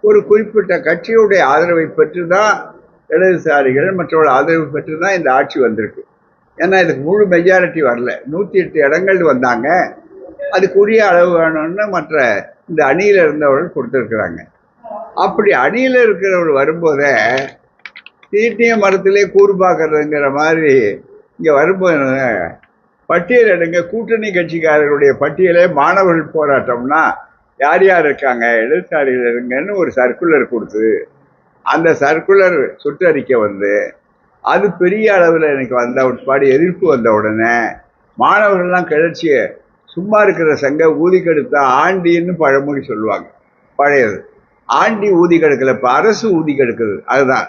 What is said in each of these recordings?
ஒரு குறிப்பிட்ட கட்சியுடைய ஆதரவை பெற்று தான், இடதுசாரிகள் மற்றவர்கள் ஆதரவு பெற்று தான் இந்த ஆட்சி வந்திருக்கு. ஏன்னா இதுக்கு முழு மெஜாரிட்டி வரல. 108 இடங்கள் வந்தாங்க. அதுக்குரிய அளவு வேணும்னு மற்ற இந்த அணியில இருந்தவர்கள் கொடுத்துருக்குறாங்க. அப்படி அணியில இருக்கிறவர்கள் வரும்போதே தீட்டிய மரத்திலே கூறு பார்க்கறதுங்கிற மாதிரி இங்க வரும்போது பட்டியல் எடுங்க. கூட்டணி கட்சிக்காரர்களுடைய பட்டியலே மாணவர்கள் போராட்டம்னா யார் யார் இருக்காங்க, இடதுசாரிகள் இருங்கன்னு ஒரு சர்க்குலர் கொடுத்து, அந்த சர்க்குலர் சுற்றறிக்கை வந்து அது பெரிய அளவில் எனக்கு வந்த உட்பாடு எதிர்ப்பு வந்த உடனே மாணவர்கள்லாம் கிளர்ச்சியை சும்மா இருக்கிற சங்க ஊதி கெடுத்தா ஆண்டின்னு பழமொழி சொல்லுவாங்க. பழையது ஆண்டி ஊதி கெடுக்கல, இப்போ அரசு ஊதி கெடுக்குது. அதுதான்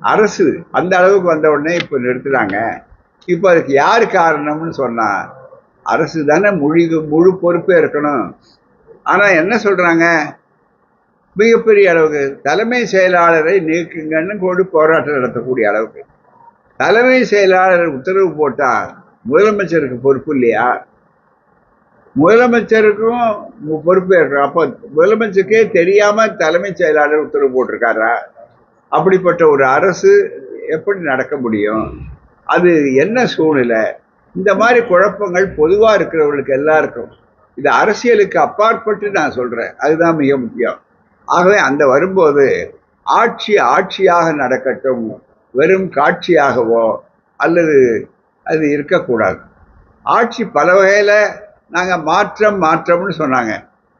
அரசு அந்த அளவுக்கு வந்த உடனே இப்போ நிறுத்துறாங்க. இப்போ அதுக்கு யார் காரணம்னு சொன்னா அரசு தானே முழு பொறுப்பே இருக்கணும். ஆனால் என்ன சொல்றாங்க, மிகப்பெரிய அளவுக்கு தலைமை செயலாளரை நீக்குங்கன்னு கொண்டு போராட்டம் நடத்தக்கூடிய அளவுக்கு. தலைமை செயலாளர் உத்தரவு போட்டா முதலமைச்சருக்கு பொறுப்பு இல்லையா? முதலமைச்சருக்கும் பொறுப்பு இருக்கணும். அப்போ முதலமைச்சருக்கே தெரியாம தலைமை செயலாளர் உத்தரவு போட்டிருக்காரா? அப்படிப்பட்ட ஒரு அரசு எப்படி நடக்க முடியும்? அது என்ன சூழ்நிலை? இந்த மாதிரி குழப்பங்கள் பொதுவா இருக்கிறவர்களுக்கு எல்லாருக்கும், இது அரசியலுக்கு அப்பாற்பட்டு நான் சொல்றேன், அதுதான் மிக முக்கியம். ஆகவே அந்த வரும்போது ஆட்சியாக நடக்கட்டும், வெறும் காட்சியாகவோ அல்லது அது இருக்கக்கூடாது. ஆட்சி பல வகையில நாங்கள் மாற்றம்னு சொன்னாங்க.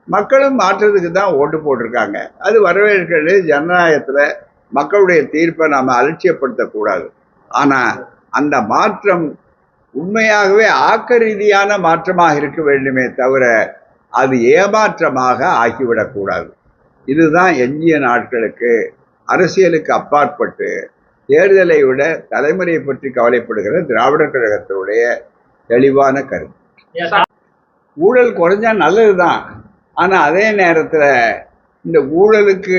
மக்களும் மாற்றத்துக்கு தான் ஓட்டு போட்டிருக்காங்க. அது வரவேற்கிறது. ஜனநாயகத்தில் மக்களுடைய தீர்ப்பை நாம் அலட்சியப்படுத்தக்கூடாது. ஆனால் அந்த மாற்றம் உண்மையாகவே ஆக்க ரீதியான மாற்றமாக இருக்க வேண்டுமே தவிர அது ஏமாற்றமாக ஆக்கிவிடக்கூடாது. இதுதான் எஞ்சிய நாட்களுக்கு அரசியலுக்கு அப்பாற்பட்டு தேர்தலை விட தலைமுறையை பற்றி கவலைப்படுகிற திராவிடர் கழகத்தினுடைய தெளிவான கருத்து. ஊழல் குறைஞ்சா நல்லதுதான். ஆனா அதே நேரத்துல இந்த ஊழலுக்கு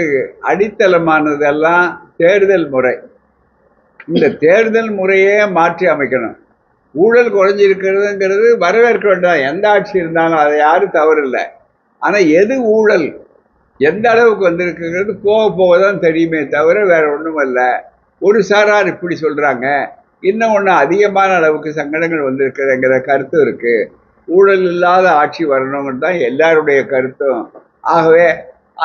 அடித்தளமானதெல்லாம் தேர்தல் முறை. இந்த தேர்தல் முறையே மாற்றி அமைக்கணும். ஊழல் குறைஞ்சிருக்கிறதுங்கிறது வரவேற்க வேண்டாம். எந்த ஆட்சி இருந்தாலும் அதை யாரும் தவறு இல்லை. ஆனா எது ஊழல் எந்த அளவுக்கு வந்திருக்குங்கிறது போக தான் தெரியுமே தவிர வேற ஒன்றும் இல்லை. ஒரு சாரார் இப்படி சொல்றாங்க, இன்னும் ஒன்று அதிகமான அளவுக்கு சங்கடங்கள் வந்திருக்குதுங்கிற கருத்து இருக்கு. ஊழல் இல்லாத ஆட்சி வரணுங்கிறது தான் எல்லாருடைய கருத்தும். ஆகவே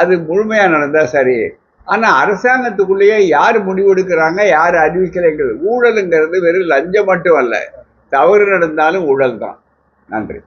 அது முழுமையா நடந்தா சரி. ஆனா அரசாங்கத்துக்குள்ளேயே யார் முடிவெடுக்கிறாங்க, யார் அறிவிக்கலைங்கிறது. ஊழலுங்கிறது வெறும் லஞ்சம் மட்டும் அல்ல, தவறு நடந்தாலும் ஊழல் தான். நன்றி.